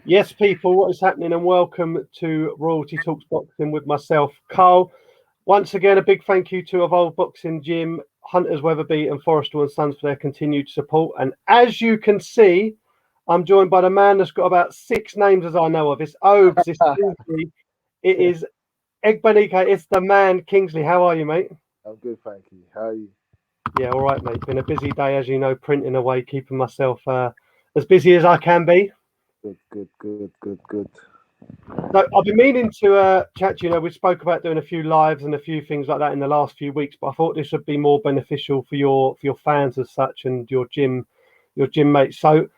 Yes, people, what is happening? And welcome to Royalty Talks Boxing with myself, Carl. Once again, a big thank you to Evolve Boxing Gym, Hunters Weatherby, and Forrestal and Sons for their continued support. And as you can see, I'm joined by the man that's got about six names as I know of. It's Obes, it's Kingsley, it is Egbunike, it's the man, Kingsley. How are you, mate? I'm good, thank you. How are you? Yeah, all right, mate. Been a busy day, as you know, printing away, keeping myself as busy as I can be. Good. So I've been meaning to chat to you. We spoke about doing a few lives and a few things like that in the last few weeks, but I thought this would be more beneficial for your fans as such and your gym mates. So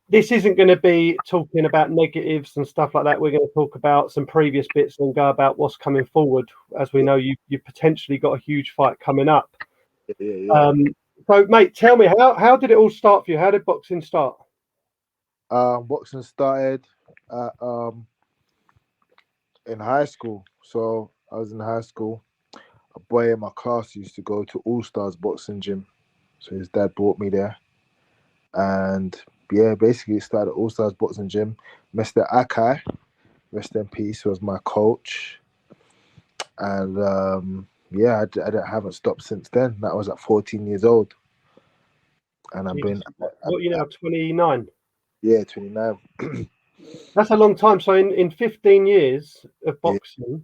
this isn't going to be talking about negatives and stuff like that. We're going to talk about some previous bits and go about what's coming forward. As we Yeah, know, you potentially got a huge fight coming up. yeah. Um, so, mate, tell me how did it all start for you? How did boxing start? Boxing started uh, um in high school. So I was in high school. A boy in my class used to go to All Stars Boxing Gym. So his dad brought me there, and yeah, basically it started at All Stars Boxing Gym. Mr. Akai, rest in peace, was my coach, and yeah, I haven't stopped since then. That was at 14 years old, and I've Jesus, been what are you now, 29? yeah 29. That's a long time. So in 15 years of Yeah. boxing,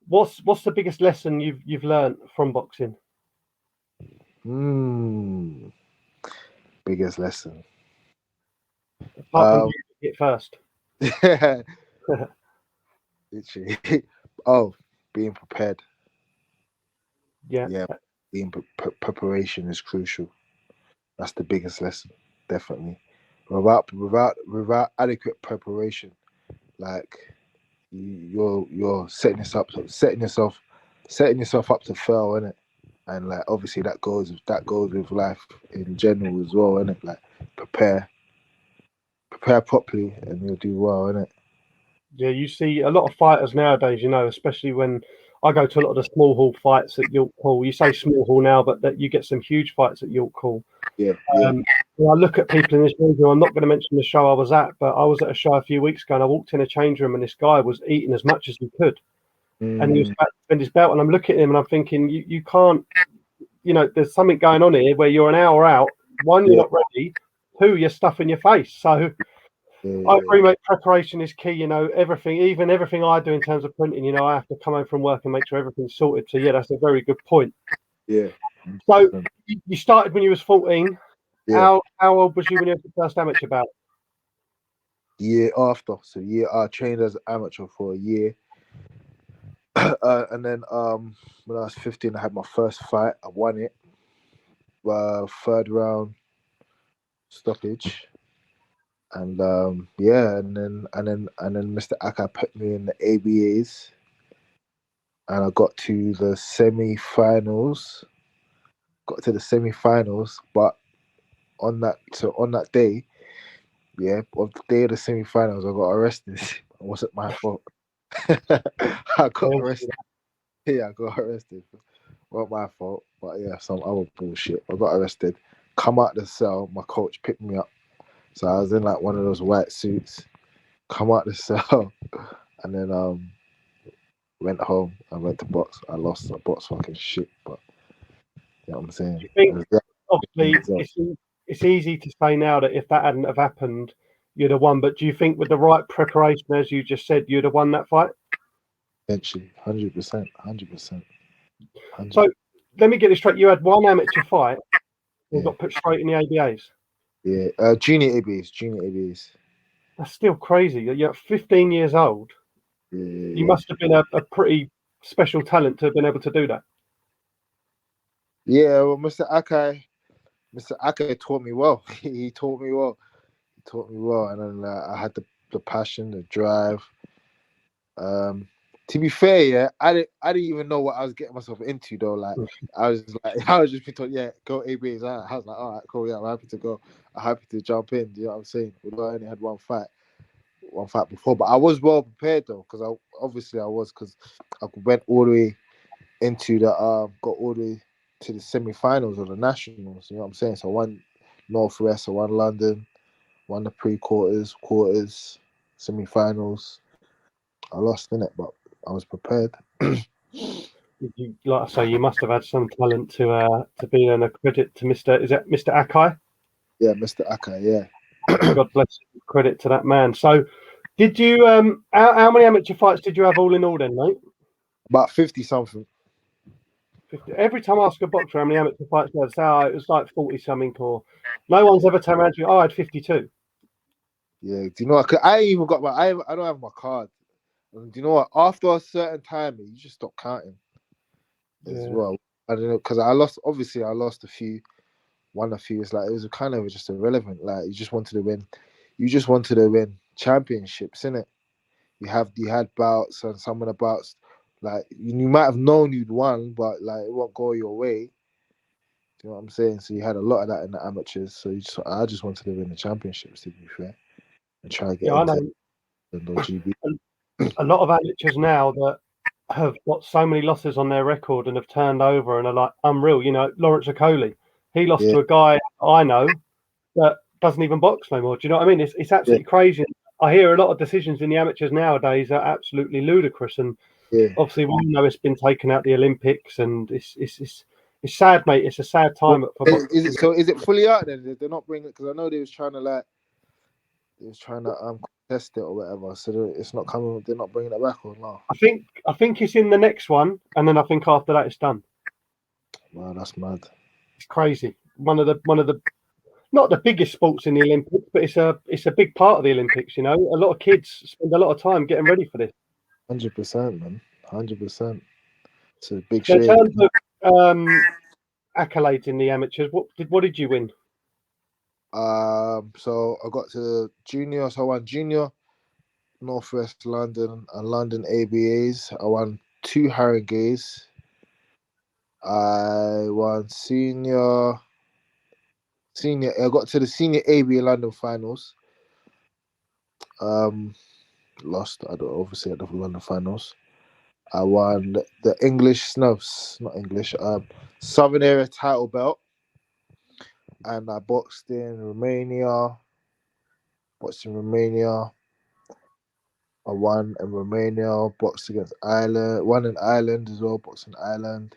what's the biggest lesson you've learned from boxing? Mm, biggest lesson. Apart from Um, you hit first. literally. Oh, being prepared. Yeah. Yeah, preparation is crucial. That's the biggest lesson, definitely. Without adequate preparation, like you're setting yourself up to fail, innit? And like obviously that goes with life in general as well, innit? Like prepare prepare properly and you'll do well, innit? Yeah, you see a lot of fighters nowadays, especially when I go to a lot of the small hall fights at York Hall. You say small hall now, but that you get some huge fights at York Hall. Yeah. When I look at people in this room, I'm not going to mention the show I was at, but I was at a show a few weeks ago and I walked in a change room and this guy was eating as much as he could. And he was Mm, about to spend his belt. And I'm looking at him and I'm thinking, you can't, there's something going on here where you're an hour out. One, you're yeah, not ready. Two, you're stuffing your face. So I yeah, agree, mate. Preparation is key. Everything, even everything I do in terms of printing, I have to come home from work and make sure everything's sorted. So yeah, that's a very good point. yeah, So 100%. you started when you was 14. Yeah. How old was you when you had the first amateur bout? Year after, so year I trained as an amateur for a year, and then when I was 15, I had my first fight. I won it, third round stoppage, and yeah, and then Mr. Aka put me in the ABAs, and I got to the semi-finals. Got to the semi-finals, but on that day, yeah, on the day of the semi-finals, I got arrested. It wasn't my fault. I got arrested. Yeah, I got arrested. Not my fault, but yeah, some other bullshit. I got arrested. Come out the cell, my coach picked me up. So I was in like one of those white suits. Come out the cell, and then went home. I went to box. I lost. I boxed fucking shit, but you know what I'm saying. Do you think, It was that obviously, result. it's easy to say now that if that hadn't have happened, you'd have won. But do you think with the right preparation, as you just said, you'd have won that fight? Eventually, 100%, 100%, hundred. So let me get this straight. You had one amateur fight and Yeah, got put straight in the ABAs. yeah. Junior ABs, junior ABs. That's still crazy. You're 15 years old. Yeah, You yeah, must have been a pretty special talent to have been able to do that. yeah. Yeah, well, Mr. Akai taught me well. He taught me well. He taught me well, and then I had the passion, the drive. Um, to be fair, yeah, I didn't even know what I was getting myself into though. Like I was like, I was just being told, yeah, go ABs. I was like, all right, cool, yeah, I'm happy to go. I'm happy to jump in. You know what I'm saying? Although I only had one fight before, but I was well prepared though, because I was because I went all the way into the got all the way to the semi-finals of the nationals. You know what I'm saying? So I won Northwest, I won London, won the pre-quarters, quarters. semi-finals. I lost in it, but I was prepared. Like I say, you must have had some talent to be a credit to Mr. Is it Mr. Akai? Yeah, Mr. Aka. Yeah, God bless you. Credit to that man. So, did you how many amateur fights did you have all in all then, mate? about 50 something. 50. Every time I ask a boxer how many amateur fights they say, oh, it was like 40 something, or no one's ever turned around to me, oh, I had 52. Yeah, do you know what? I ain't even got my. I don't have my card. And do you know what? After a certain time, you just stop counting as well. I don't know, because I lost. Obviously, I lost a few. Won a few. It's like it was kind of just irrelevant. Like you just wanted to win. You just wanted to win championships, innit? You had bouts and some of the bouts, like you might have known you'd won, but like it won't go your way. Do you know what I'm saying? So you had a lot of that in the amateurs. So I just wanted to win the championships, to be fair, and try to get I into know. the GB. A lot of amateurs now that have got so many losses on their record and have turned over and are like unreal. You know, Lawrence Okoli, he lost Yeah, to a guy I know that doesn't even box no more. Do you know what I mean? It's yeah, absolutely crazy. I hear a lot of decisions in the amateurs nowadays are absolutely ludicrous, and yeah. obviously we know it's been taken out the Olympics, and it's sad, mate. It's a sad time for boxing. Is it so? Is it fully out then? They're not bringing it because I know they was trying to contest it or whatever. So it's not coming. They're not bringing it back or no? I think it's in the next one, and then I think after that it's done. Wow, that's mad. It's crazy. One of the not the biggest sports in the Olympics, but it's a big part of the Olympics. You know, a lot of kids spend a lot of time getting ready for this. 100%, man. 100%. It's a big So in shame. terms of accolades in the amateurs, what did you win? So I got to junior. So I won junior, Northwest London, and London ABAs. I won 2 Haringey's. I won senior. I got to the senior ABA London finals. Lost. I don't obviously at the London finals. I won the English, no, not English. Southern area title belt, and I boxed in Romania. I won in Romania, boxed against Ireland, won in Ireland as well, boxed in Ireland.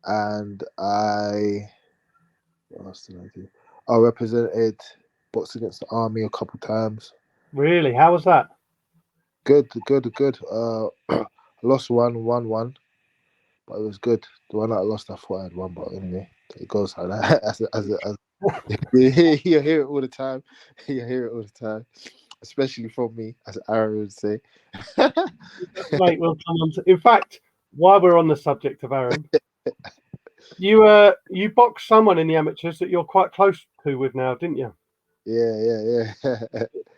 And what else did I do? I represented, boxed against the army a couple times. Really? How was that? Good. I lost one, won one, but it was good. The one that I lost, I thought I had won, but anyway, it goes like that. as you hear it all the time. You hear it all the time, especially from me, as Aaron would say. Mate, we'll come on to. In fact, while we're on the subject of Aaron, you boxed someone in the amateurs that you're quite close to with now, didn't you? Yeah.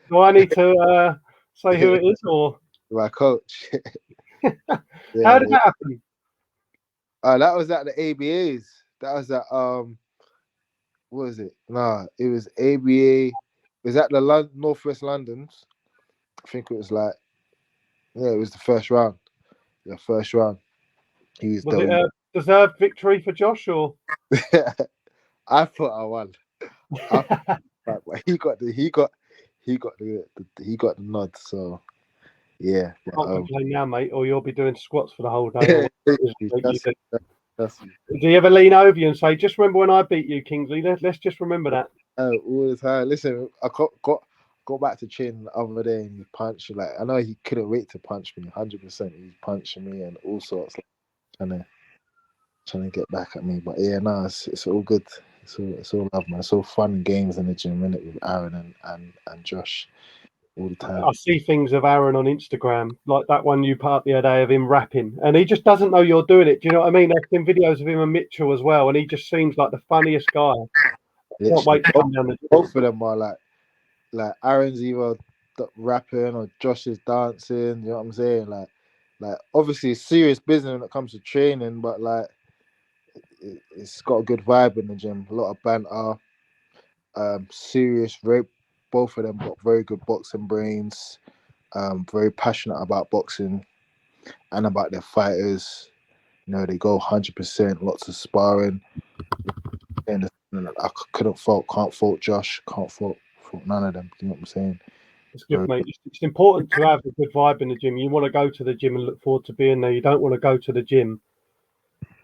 Do I need to say who it is, or My coach. how did Yeah. that happen? That was at the ABAs. That was at what was it? Nah, it was ABA. It was at the Northwest Londons. I think it was like, yeah, it was the first round. The first round. He was Was it a deserved victory for Josh, or? I thought I won. But he got the nod. So yeah. Can't complain now, mate, or you'll be doing squats for the whole day. Or That's do you ever lean over you and say, "Just remember when I beat you, Kingsley"? Let's just remember that. all the time. Listen, I got back to training the other day and he punched. Like I know he couldn't wait to punch me. 100%, he was punching me and all sorts, like, trying to get back at me. But yeah, no, it's all good. It's all love, man. It's all fun and games in the gym, innit, with Aaron and Josh all the time. I see things of Aaron on Instagram, like that one you put up the other day of him rapping, and he just doesn't know you're doing it. Do you know what I mean? I've seen videos of him and Mitchell as well, and he just seems like the funniest guy. Can't Literally, wait to come down the. both of them are like Aaron's either rapping or Josh is dancing. You know what I'm saying? Like obviously it's serious business when it comes to training, but like it's got a good vibe in the gym. A lot of banter, serious. Both of them got very good boxing brains. Very passionate about boxing and about their fighters. You know, they go 100%. Lots of sparring. And I can't fault Josh. Can't fault none of them. You know what I'm saying? It's good, mate. It's important to have a good vibe in the gym. You want to go to the gym and look forward to being there. You don't want to go to the gym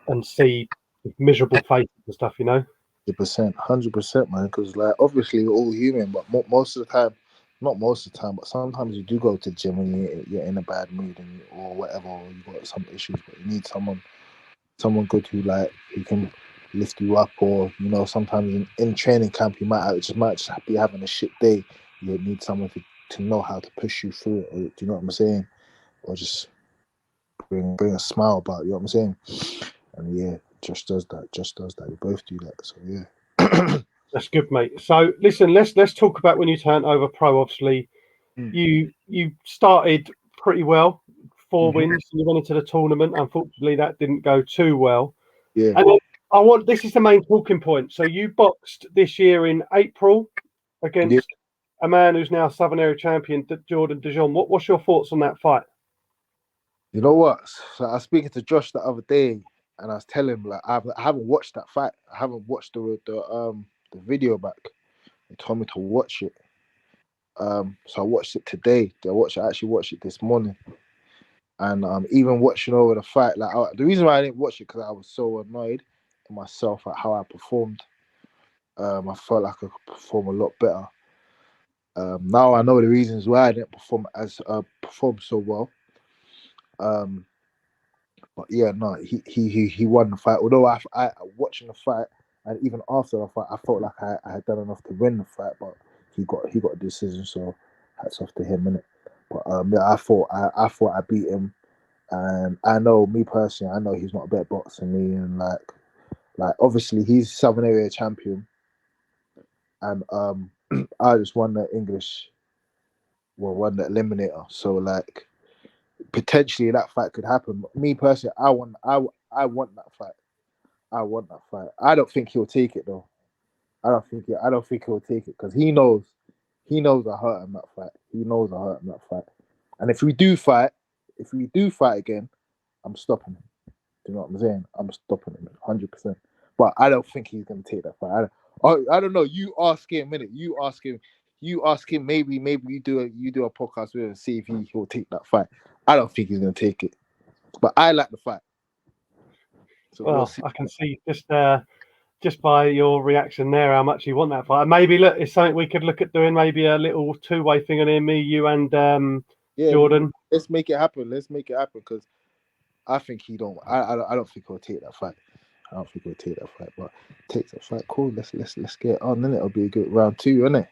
and see miserable faces and stuff, you know? 100%, man. Because like obviously we're all human, but most of the time, not most of the time, but sometimes you do go to the gym when you're in a bad mood or whatever, or you got some issues, but you need someone good who can lift you up, or sometimes in training camp you might just be having a shit day. You need someone to know how to push you through it. Or, do you know what I'm saying? Or just bring a smile about it, you know what I'm saying? And yeah, Josh does that. We both do that. So yeah. That's good, mate. So listen, let's talk about when you turned over pro. Obviously, you started pretty well, 4 wins. You went into the tournament. Unfortunately, that didn't go too well. Yeah. And this is the main talking point. So you boxed this year in April against a man who's now Southern Area champion, Jordan Dujon. What's your thoughts on that fight? You know what? So I was speaking to Josh the other day, and I was telling him like I haven't watched that fight. I haven't watched the video back. He told me to watch it. So I watched it today. I actually watched it this morning, and even watching over the fight. The reason why I didn't watch it because I was so annoyed at myself at how I performed. I felt like I could perform a lot better. Now I know the reasons why I didn't perform so well. But yeah, no, he won the fight. Although I watching the fight, and even after the fight, I felt like I had done enough to win the fight. But he got a decision, so hats off to him, innit? But yeah, I thought I beat him, and I know me personally, I know he's not a better boxer than me, and like obviously he's Southern Area champion, and I just won the eliminator. So like potentially that fight could happen. But me personally, I want that fight. I want that fight. I don't think he'll take it though. I don't think he'll take it because he knows I hurt him that fight. He knows I hurt him that fight. And if we do fight again, I'm stopping him. Do you know what I'm saying? I'm stopping him 100%. But I don't think he's gonna take that fight. I don't know. You ask him, minute. You ask him. Maybe you do a podcast with him and see if he'll take that fight. I don't think he's gonna take it. But I like the fight. So Well, we'll see. I can see just by your reaction there how much you want that fight. Maybe look, it's something we could look at doing. Maybe a little two-way thing on here, me, you, and Jordan. Let's make it happen. Because I think he don't. I don't think he'll take that fight. I don't think he'll take that fight. But take that fight. Cool. Let's get it on. Then it'll be a good round 2, isn't it?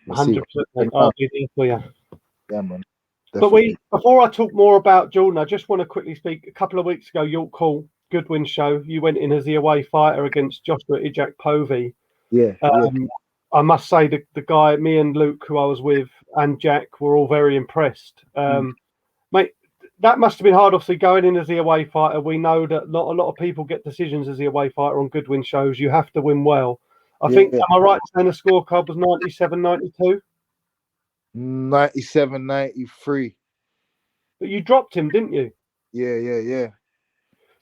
100%. I'll be there for you. Yeah, man. Definitely. But before I talk more about Jordan, I just want to quickly speak. A couple of weeks ago, York Hall, Goodwin show, you went in as the away fighter against Joshua Ijak Povey. Yeah. I must say the guy, me and Luke, who I was with, and Jack were all very impressed. Mate, that must have been hard, obviously, going in as the away fighter. We know that not a lot of people get decisions as the away fighter on Goodwin shows. You have to win well. I think, am I right saying the scorecard was 97-92? 97-93. But you dropped him, didn't you? Yeah.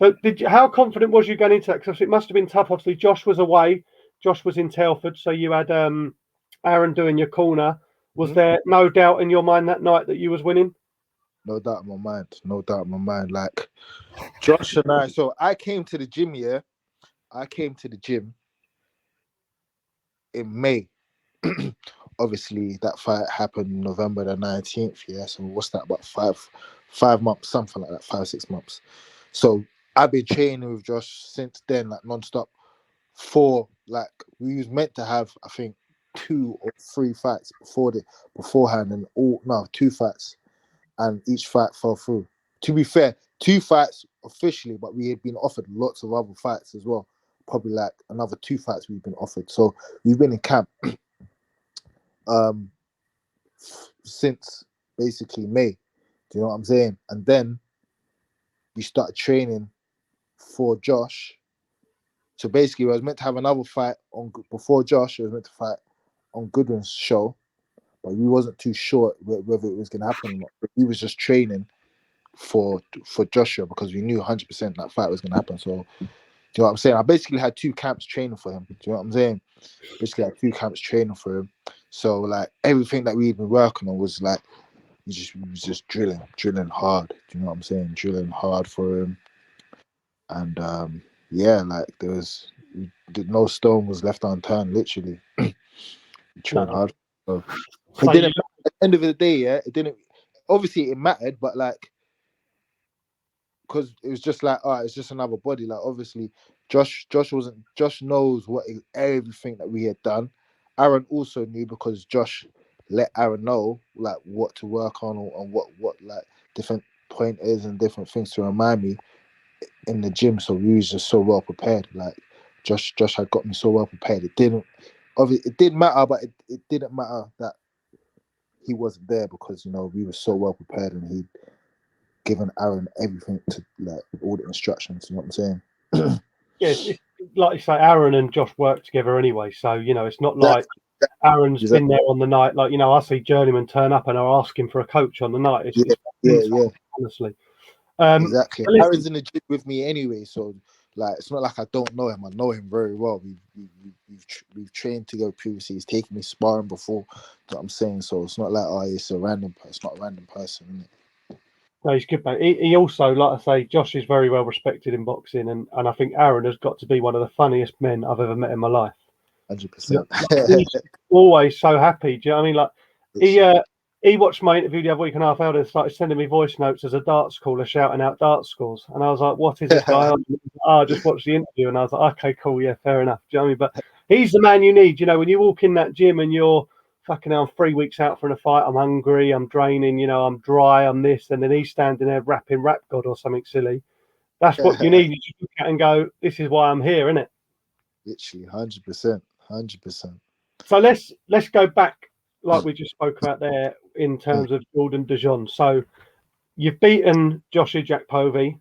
So how confident was you going into that? Because it must have been tough. Obviously, Josh was away. Josh was in Telford, so you had Aaron doing your corner. Was there no doubt in your mind that night that you was winning? No doubt in my mind. Like Josh and I. So I came to the gym. Yeah, I came to the gym in May. Obviously, that fight happened November the 19th. Yeah, so what's that? About 5 months, something like that. 5-6 months. So I've been training with Josh since then, like non-stop. We was meant to have, I think, 2 or 3 fights beforehand, and 2 fights, and each fight fell through. To be fair, 2 fights officially, but we had been offered lots of other fights as well. Probably like another 2 fights we've been offered. So we've been in camp since basically May. Do you know what I'm saying? And then we started training for Josh. So basically, I was meant to have another fight before Josh. I was meant to fight on Goodwin's show, but we wasn't too sure whether it was going to happen or not. But we was just training for Joshua because we knew 100% that fight was going to happen. So, do you know what I'm saying? I basically had 2 camps training for him. Do you know what I'm saying? basically like 2 camps training for him. So like everything that we've been working on was like we was just drilling hard. Do you know what I'm saying? Drilling hard for him, and yeah, like no stone was left unturned. Literally, trained No. hard. So it So you, didn't. At the end of the day, yeah, it didn't. Obviously, it mattered, but like because it was just like, it's just another body. Like obviously, Josh knows everything that we had done. Aaron also knew because Josh let Aaron know like what to work on and what like different pointers and different things to remind me in the gym. So we was just so well prepared. Like Josh had got me so well prepared. It didn't matter, but it didn't matter that he wasn't there because we were so well prepared and he given Aaron everything to like all the instructions. You know what I'm saying? yeah, it's like you say, Aaron and Josh work together anyway. So it's not That, like Aaron's that, been there on the night. Like I see journeymen turn up and are asking for a coach on the night. It's yeah, honestly. exactly. Listen, Aaron's in the gym with me anyway, so like it's not like I don't know him. I know him very well. We've trained together previously. He's taken me sparring before. You know what I'm saying? So it's not like it's a random. It's not a random person. Isn't it? no, he's good, mate. He also, like I say, Josh is very well respected in boxing, and I think Aaron has got to be one of the funniest men I've ever met in my life. 100%. He's always so happy. Do you know what I mean? Like he watched my interview the other week and a half out and started sending me voice notes as a darts caller shouting out darts scores. And I was like, "What is this guy on?" I just watched the interview and I was like, "Okay, cool, yeah, fair enough." Do you know what I mean? But he's the man you need. When you walk in that gym and you're fucking hell, I'm 3 weeks out from a fight, I'm hungry, I'm draining, I'm dry, I'm this, and then he's standing there rapping Rap God or something silly. That's what you need. You just look at and go, "This is why I'm here," isn't it? Literally, 100%, 100%. So let's go back, like we just spoke about there, in terms of Jordan Dujon. So you've beaten Joshua Jakpovi.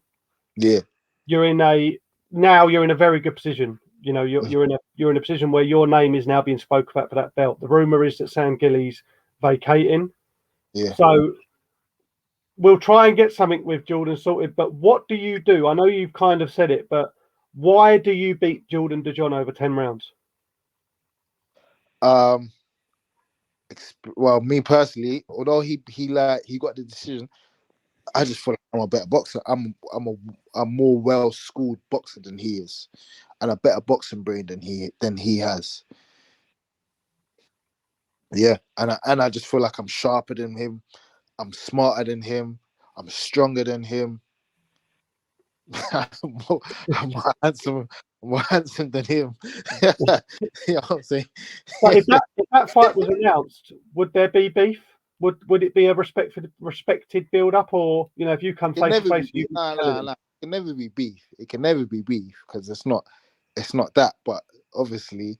Yeah. You're in a very good position. You're in a position where your name is now being spoken about for that belt. The rumor is that Sam Gillies vacating. Yeah. So we'll try and get something with Jordan sorted. But what do you do? I know you've kind of said it, but why do you beat Jordan Dujon over 10 rounds? Well, me personally, although he got the decision, I just feel like I'm a better boxer. I'm a more well schooled boxer than he is, and a better boxing brain than he has. Yeah, and I just feel like I'm sharper than him. I'm smarter than him. I'm stronger than him. I'm more handsome than him. You know what I'm saying? But if that fight was announced, would there be beef? Would it be a respected build up, or if you come face to face, you nah. It can never be beef. It can never be beef because it's not that. But obviously,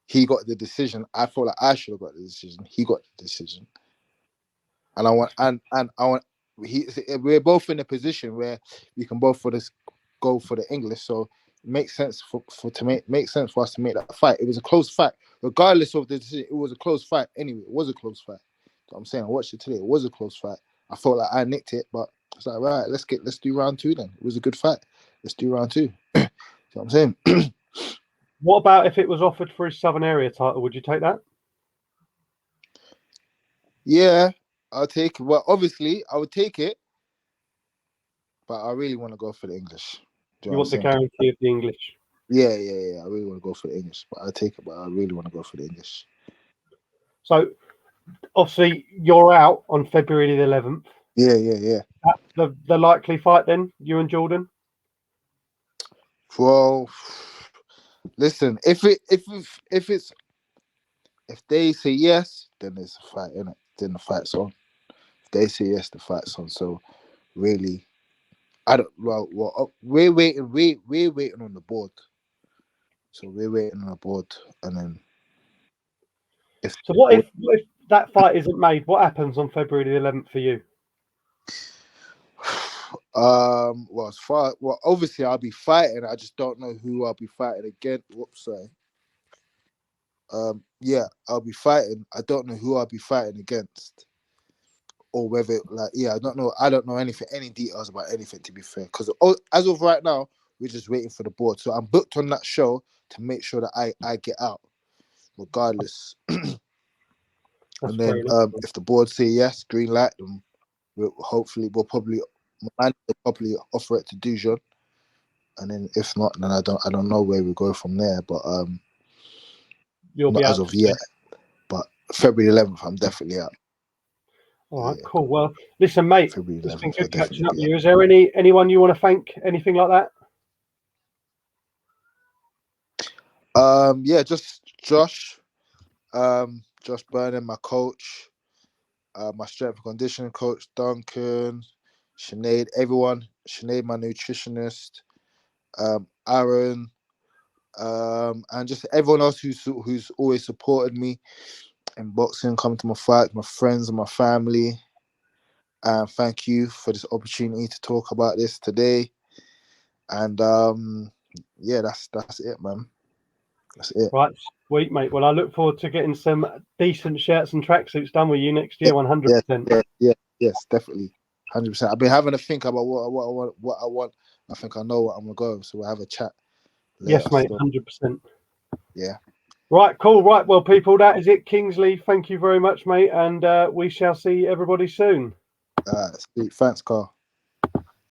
he got the decision. I feel like I should have got the decision. He got the decision, and I want we're both in a position where we can both go for the English. So it makes sense make sense for us to make that fight. It was a close fight, regardless of the decision. It was a close fight anyway. It was a close fight. So I'm saying I watched it today. It was a close fight. I felt like I nicked it, but it's like right. Let's do round 2 then. It was a good fight. Let's do round 2. You know what I'm saying? What about if it was offered for his Southern Area title? Would you take that? Yeah, I'll take it. Well, obviously, I would take it, but I really want to go for the English. Do You know want what the I'm saying? guarantee of the English? Yeah. I really want to go for the English, but I'll take it. But I really want to go for the English. So obviously you're out on February the 11th. Yeah. That's the likely fight then, you and Jordan? Well, listen, if they say yes, then there's a fight, innit? Then the fight's on. If they say yes, the fight's on. So really, I don't. Well, we're waiting. We're waiting on the board. So we're waiting on the board, and then So what if that fight isn't made? What happens on February the 11th for you? Well, obviously I'll be fighting. I just don't know who I'll be fighting against. Whoops, sorry. Yeah, I'll be fighting. I don't know who I'll be fighting against, or whether I don't know. I don't know any details about anything, to be fair. Because as of right now, we're just waiting for the board. So I'm booked on that show to make sure that I get out, regardless. That's And fair then enough. if the board say yes, green light, then we'll probably offer it to Dujon. And then if not, then I don't know where we go from there. But You'll not be as out of yet. But February 11th, I'm definitely out. All right, cool. Well, listen, mate, February it's been 11th, I'll good catching definitely up be with out. you. Is there anyone you want to thank? Anything like that? Yeah, just Josh Burnham, my coach, my strength and conditioning coach, Duncan, Sinead, everyone, Sinead, my nutritionist, Aaron, and just everyone else who's always supported me in boxing, coming to my fights, my friends and my family. Thank you for this opportunity to talk about this today. And yeah, that's it, man. That's it. Right, sweet, mate. Well, I look forward to getting some decent shirts and tracksuits done with you next year, 100%. Yes, definitely, 100%. I've been having to think about what I want. I think I know what I'm gonna go. So we'll have a chat later. Yes, mate, So, 100%. yeah. Right, cool. Right, well, people, that is it. Kingsley, thank you very much, mate, and we shall see everybody soon. Sweet. Thanks, Carl.